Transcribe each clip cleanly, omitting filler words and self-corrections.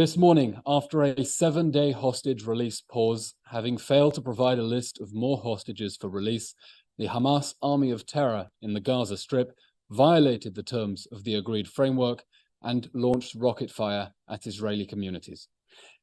This morning, after a 7-day hostage release pause, having failed to provide a list of more hostages for release, the Hamas army of terror in the Gaza Strip violated the terms of the agreed framework and launched rocket fire at Israeli communities.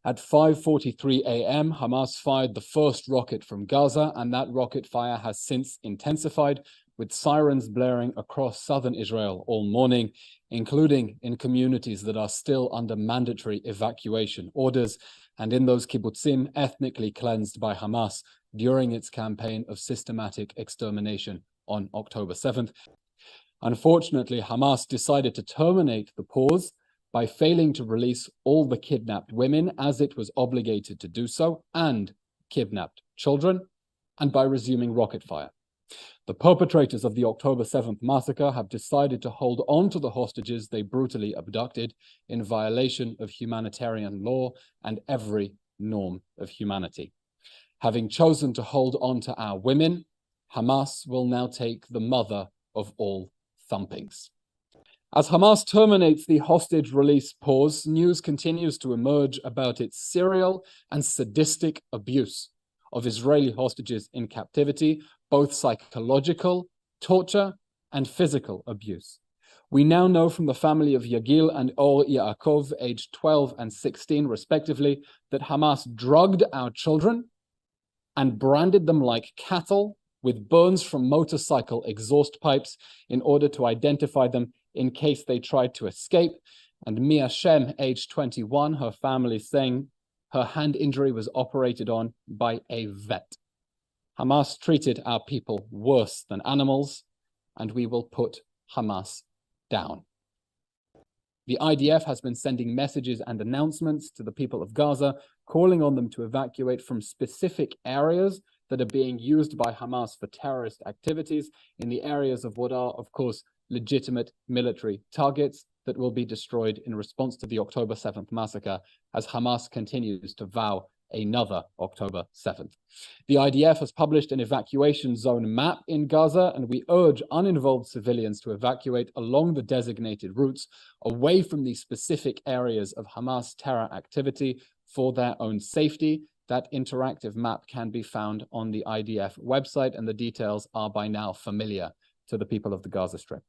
At 5:43 a.m., Hamas fired the first rocket from Gaza, and that rocket fire has since intensified, with sirens blaring across southern Israel all morning, including in communities that are still under mandatory evacuation orders and in those kibbutzim ethnically cleansed by Hamas during its campaign of systematic extermination on October 7th. Unfortunately, Hamas decided to terminate the pause by failing to release all the kidnapped women as it was obligated to do so, and kidnapped children, and by resuming rocket fire. The perpetrators of the October 7th massacre have decided to hold on to the hostages they brutally abducted in violation of humanitarian law and every norm of humanity. Having chosen to hold on to our women, Hamas will now take the mother of all thumpings. As Hamas terminates the hostage release pause, news continues to emerge about its serial and sadistic abuse of Israeli hostages in captivity, both psychological, torture, and physical abuse. We now know from the family of Yagil and Or Yaakov, aged 12 and 16 respectively, that Hamas drugged our children and branded them like cattle with burns from motorcycle exhaust pipes in order to identify them in case they tried to escape. And Mia Shem, aged 21, her family saying her hand injury was operated on by a vet. Hamas treated our people worse than animals, and we will put Hamas down. The IDF has been sending messages and announcements to the people of Gaza, calling on them to evacuate from specific areas that are being used by Hamas for terrorist activities in the areas of what are, of course, legitimate military targets that will be destroyed in response to the October 7th massacre as Hamas continues to vow another October 7th. The IDF has published an evacuation zone map in Gaza, and we urge uninvolved civilians to evacuate along the designated routes away from the specific areas of Hamas terror activity for their own safety. That interactive map can be found on the IDF website, and the details are by now familiar to the people of the Gaza Strip.